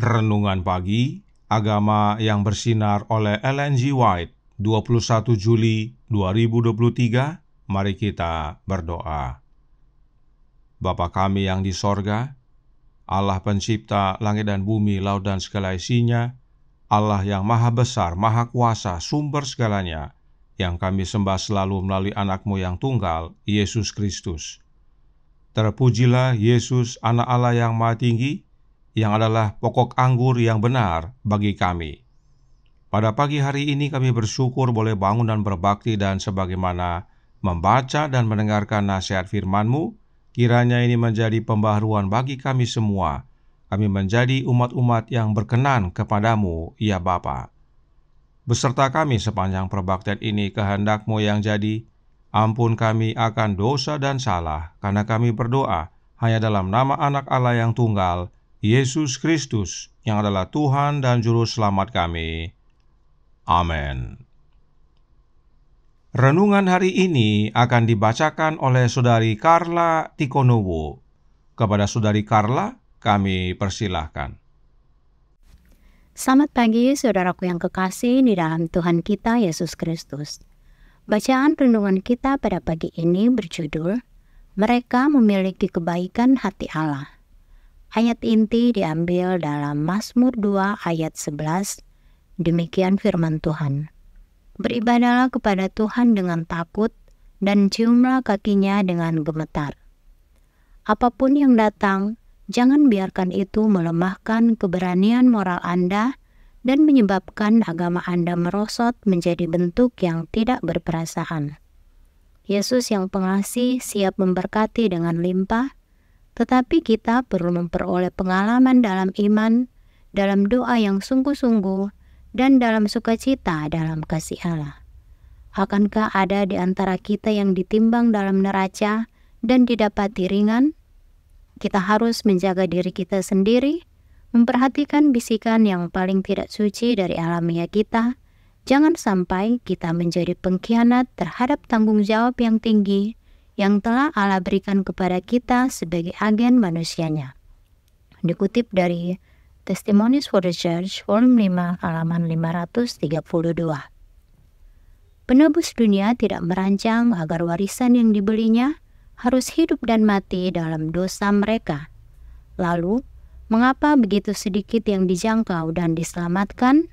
Renungan Pagi, Agama yang Bersinar oleh Ellen G. White, 21 Juli 2023. Mari kita berdoa. Bapa kami yang di sorga, Allah pencipta langit dan bumi, laut dan segala isinya, Allah yang maha besar, maha kuasa, sumber segalanya, yang kami sembah selalu melalui anak-Mu yang tunggal, Yesus Kristus. Terpujilah Yesus, anak Allah yang maha tinggi, yang adalah pokok anggur yang benar bagi kami. Pada pagi hari ini kami bersyukur boleh bangun dan berbakti, dan sebagaimana membaca dan mendengarkan nasihat firman-Mu, kiranya ini menjadi pembaharuan bagi kami semua. Kami menjadi umat-umat yang berkenan kepadamu, ya Bapa. Beserta kami sepanjang perbaktian ini, kehendak-Mu yang jadi. Ampun kami akan dosa dan salah, karena kami berdoa hanya dalam nama anak Allah yang tunggal, Yesus Kristus, yang adalah Tuhan dan Juru Selamat kami. Amin. Renungan hari ini akan dibacakan oleh Saudari Carla Tikonowo. Kepada Saudari Carla, kami persilahkan. Selamat pagi saudaraku yang kekasih di dalam Tuhan kita Yesus Kristus. Bacaan renungan kita pada pagi ini berjudul, Mereka Memiliki Kebaikan Hati Allah. Ayat inti diambil dalam Mazmur 2 ayat 11. Demikian firman Tuhan. Beribadahlah kepada Tuhan dengan takut, dan ciumlah kakinya dengan gemetar. Apapun yang datang, jangan biarkan itu melemahkan keberanian moral Anda dan menyebabkan agama Anda merosot menjadi bentuk yang tidak berperasaan. Yesus yang pengasih siap memberkati dengan limpah, tetapi kita perlu memperoleh pengalaman dalam iman, dalam doa yang sungguh-sungguh, dan dalam sukacita dalam kasih Allah. Akankah ada di antara kita yang ditimbang dalam neraca dan didapati ringan? Kita harus menjaga diri kita sendiri, memperhatikan bisikan yang paling tidak suci dari alamiah kita. Jangan sampai kita menjadi pengkhianat terhadap tanggung jawab yang tinggi yang telah Allah berikan kepada kita sebagai agen manusianya. Dikutip dari Testimonies for the Church, volume 5, halaman 532. Penebus dunia tidak merancang agar warisan yang dibelinya harus hidup dan mati dalam dosa mereka. Lalu, mengapa begitu sedikit yang dijangkau dan diselamatkan?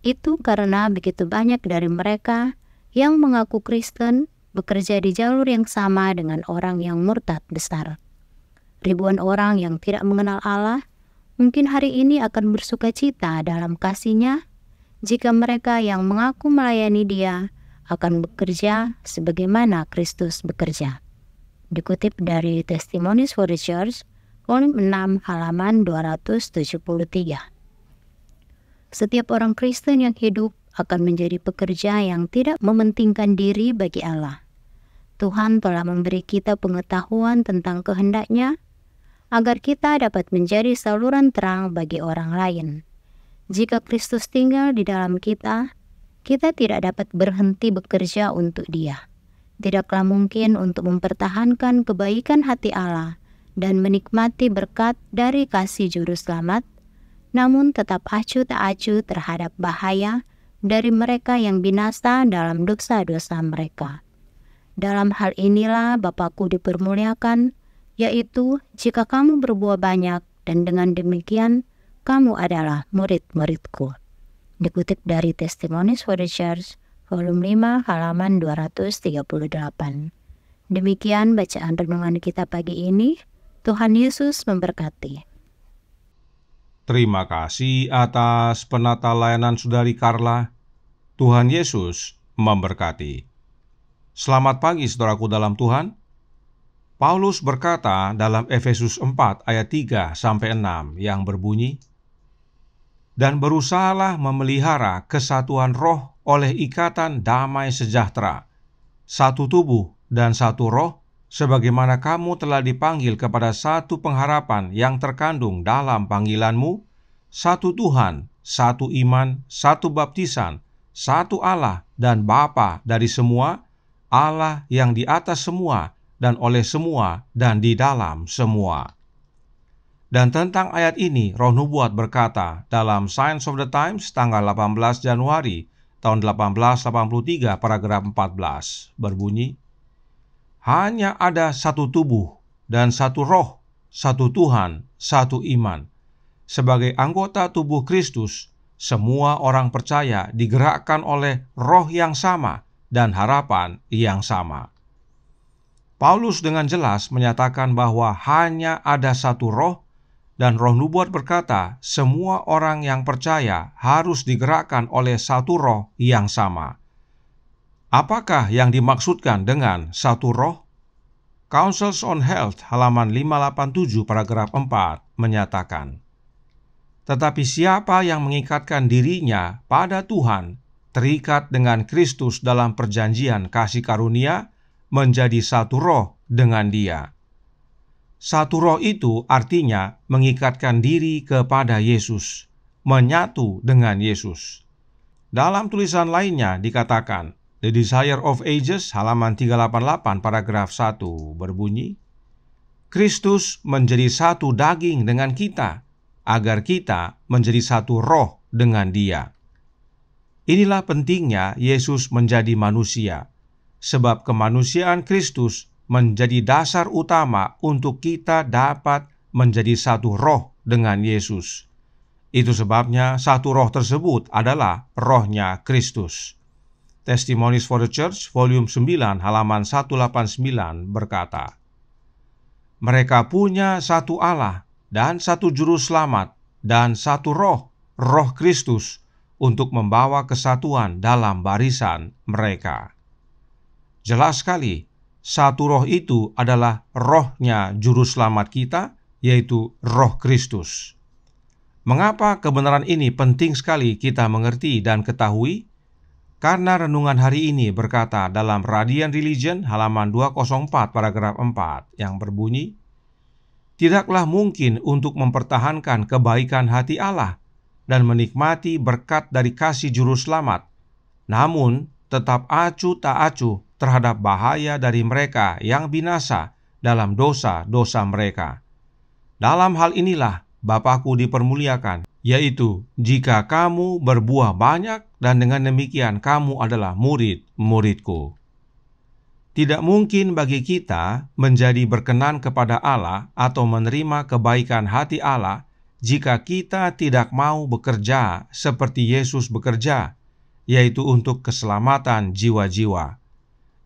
Itu karena begitu banyak dari mereka yang mengaku Kristen bekerja di jalur yang sama dengan orang yang murtad besar. Ribuan orang yang tidak mengenal Allah mungkin hari ini akan bersukacita dalam kasih-Nya jika mereka yang mengaku melayani Dia akan bekerja sebagaimana Kristus bekerja. Dikutip dari Testimonies for the Church, volume 6, halaman 273. Setiap orang Kristen yang hidup akan menjadi pekerja yang tidak mementingkan diri bagi Allah. Tuhan telah memberi kita pengetahuan tentang kehendak-Nya. agar kita dapat menjadi saluran terang bagi orang lain. Jika Kristus tinggal di dalam kita, kita tidak dapat berhenti bekerja untuk Dia. Tidaklah mungkin untuk mempertahankan kebaikan hati Allah dan menikmati berkat dari kasih Juru Selamat, namun tetap acuh tak acuh terhadap bahaya dari mereka yang binasa dalam dosa-dosa mereka. Dalam hal inilah Bapakku dipermuliakan, yaitu jika kamu berbuah banyak dan dengan demikian kamu adalah murid-muridku. Dikutip dari Testimonies for the Church, volume 5, halaman 238. Demikian bacaan renungan kita pagi ini. Tuhan Yesus memberkati. Terima kasih atas penata layanan Saudari Carla. Tuhan Yesus memberkati. Selamat pagi saudaraku dalam Tuhan. Paulus berkata dalam Efesus 4 ayat 3-6 yang berbunyi, "Dan berusahalah memelihara kesatuan roh oleh ikatan damai sejahtera, satu tubuh dan satu roh, sebagaimana kamu telah dipanggil kepada satu pengharapan yang terkandung dalam panggilanmu, satu Tuhan, satu iman, satu baptisan, satu Allah dan Bapa dari semua, Allah yang di atas semua dan oleh semua dan di dalam semua." Dan tentang ayat ini, Roh Nubuat berkata dalam Signs of the Times tanggal 18 Januari tahun 1883 paragraf 14 berbunyi, "Hanya ada satu tubuh dan satu roh, satu Tuhan, satu iman. Sebagai anggota tubuh Kristus, semua orang percaya digerakkan oleh roh yang sama dan harapan yang sama." Paulus dengan jelas menyatakan bahwa hanya ada satu roh, dan Roh Nubuat berkata semua orang yang percaya harus digerakkan oleh satu roh yang sama. Apakah yang dimaksudkan dengan satu roh? Councils on Health halaman 587 paragraf 4 menyatakan, "Tetapi siapa yang mengikatkan dirinya pada Tuhan, terikat dengan Kristus dalam perjanjian kasih karunia, menjadi satu roh dengan Dia." Satu roh itu artinya mengikatkan diri kepada Yesus, menyatu dengan Yesus. Dalam tulisan lainnya dikatakan, The Desire of Ages halaman 388 paragraf 1 berbunyi, "Kristus menjadi satu daging dengan kita, agar kita menjadi satu roh dengan Dia." Inilah pentingnya Yesus menjadi manusia, sebab kemanusiaan Kristus menjadi dasar utama untuk kita dapat menjadi satu roh dengan Yesus. Itu sebabnya satu roh tersebut adalah rohnya Kristus. Testimonies for the Church, volume 9, halaman 189 berkata, "Mereka punya satu Allah dan satu juru selamat dan satu roh, roh Kristus, untuk membawa kesatuan dalam barisan mereka." Jelas sekali, satu roh itu adalah rohnya juru selamat kita, yaitu roh Kristus. Mengapa kebenaran ini penting sekali kita mengerti dan ketahui? Karena renungan hari ini berkata dalam Radiant Religion halaman 204 paragraf 4 yang berbunyi, "Tidaklah mungkin untuk mempertahankan kebaikan hati Allah dan menikmati berkat dari kasih juru selamat, namun tetap acuh tak acuh terhadap bahaya dari mereka yang binasa dalam dosa-dosa mereka. Dalam hal inilah Bapakku dipermuliakan, yaitu jika kamu berbuah banyak dan dengan demikian kamu adalah murid-muridku." Tidak mungkin bagi kita menjadi berkenan kepada Allah atau menerima kebaikan hati Allah jika kita tidak mau bekerja seperti Yesus bekerja, yaitu untuk keselamatan jiwa-jiwa.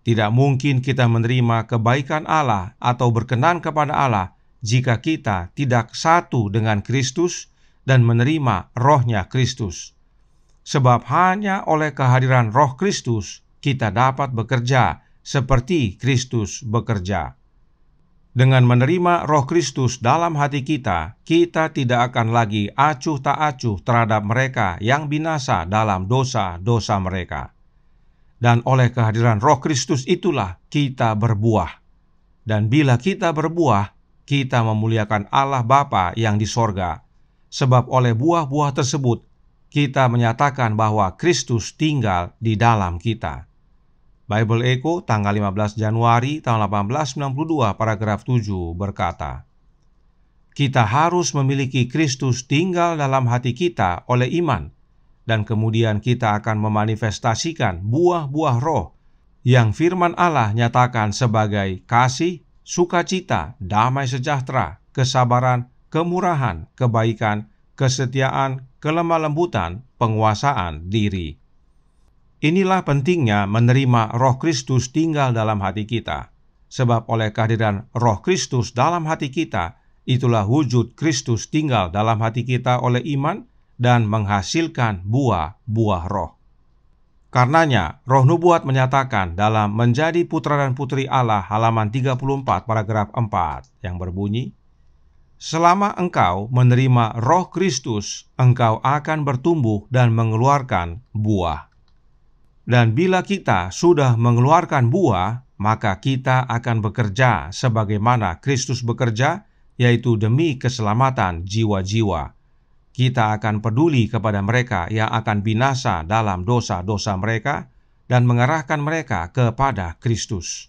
Tidak mungkin kita menerima kebaikan Allah atau berkenan kepada Allah jika kita tidak satu dengan Kristus dan menerima rohnya Kristus. Sebab hanya oleh kehadiran roh Kristus kita dapat bekerja seperti Kristus bekerja. Dengan menerima roh Kristus dalam hati kita, kita tidak akan lagi acuh tak acuh terhadap mereka yang binasa dalam dosa-dosa mereka. Dan oleh kehadiran roh Kristus itulah kita berbuah. Dan bila kita berbuah, kita memuliakan Allah Bapa yang di sorga, sebab oleh buah-buah tersebut kita menyatakan bahwa Kristus tinggal di dalam kita. Bible Echo tanggal 15 Januari tahun 1892 paragraf 7 berkata, kita harus memiliki Kristus tinggal dalam hati kita oleh iman, dan kemudian kita akan memanifestasikan buah-buah roh yang firman Allah nyatakan sebagai kasih, sukacita, damai sejahtera, kesabaran, kemurahan, kebaikan, kesetiaan, kelemah lembutan, penguasaan diri. Inilah pentingnya menerima Roh Kristus tinggal dalam hati kita, sebab oleh kehadiran Roh Kristus dalam hati kita, itulah wujud Kristus tinggal dalam hati kita oleh iman dan menghasilkan buah-buah roh. Karenanya, Roh Nubuat menyatakan dalam Menjadi Putra dan Putri Allah halaman 34 paragraf 4 yang berbunyi, selama engkau menerima Roh Kristus, engkau akan bertumbuh dan mengeluarkan buah. Dan bila kita sudah mengeluarkan buah, maka kita akan bekerja sebagaimana Kristus bekerja, yaitu demi keselamatan jiwa-jiwa. Kita akan peduli kepada mereka yang akan binasa dalam dosa-dosa mereka dan mengarahkan mereka kepada Kristus.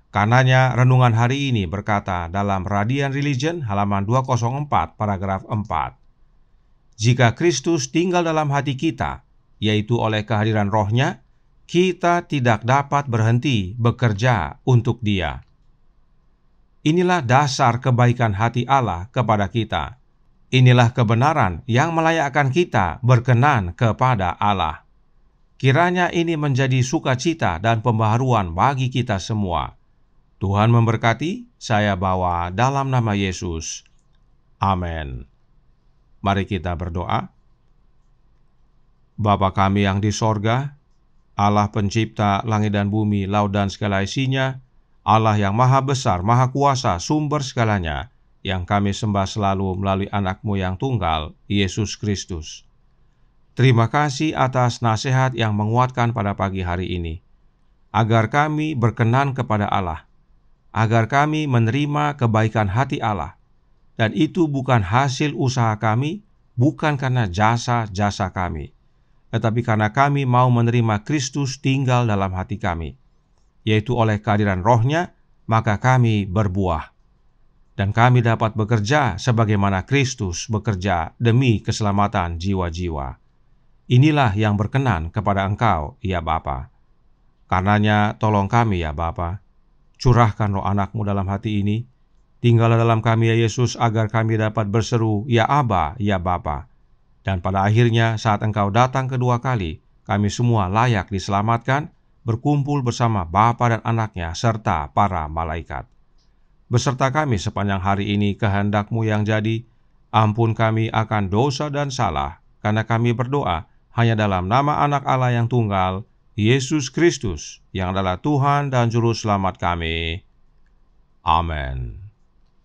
Karenanya renungan hari ini berkata dalam Radiant Religion halaman 204 paragraf 4. Jika Kristus tinggal dalam hati kita, yaitu oleh kehadiran Roh-Nya, kita tidak dapat berhenti bekerja untuk Dia. Inilah dasar kebaikan hati Allah kepada kita. Inilah kebenaran yang melayakkan kita berkenan kepada Allah. Kiranya ini menjadi sukacita dan pembaharuan bagi kita semua. Tuhan memberkati, saya bawa dalam nama Yesus. Amin. Mari kita berdoa. Bapa kami yang di sorga, Allah pencipta langit dan bumi, laut dan segala isinya, Allah yang maha besar, maha kuasa, sumber segalanya, yang kami sembah selalu melalui anak-Mu yang tunggal, Yesus Kristus. Terima kasih atas nasihat yang menguatkan pada pagi hari ini, agar kami berkenan kepada Allah, agar kami menerima kebaikan hati Allah, dan itu bukan hasil usaha kami, bukan karena jasa-jasa kami, tetapi karena kami mau menerima Kristus tinggal dalam hati kami, yaitu oleh kehadiran Roh-Nya, maka kami berbuah. Dan kami dapat bekerja sebagaimana Kristus bekerja demi keselamatan jiwa-jiwa. Inilah yang berkenan kepada Engkau, ya Bapa. Karenanya tolong kami, ya Bapa. Curahkan Roh anak-Mu dalam hati ini. Tinggallah dalam kami, ya Yesus, agar kami dapat berseru, ya Aba, ya Bapa. Dan pada akhirnya saat Engkau datang kedua kali, kami semua layak diselamatkan, berkumpul bersama Bapa dan Anak-Nya serta para malaikat. Beserta kami sepanjang hari ini kehendak-Mu yang jadi, ampun kami akan dosa dan salah, karena kami berdoa hanya dalam nama Anak Allah yang tunggal, Yesus Kristus, yang adalah Tuhan dan Juru Selamat kami. Amin.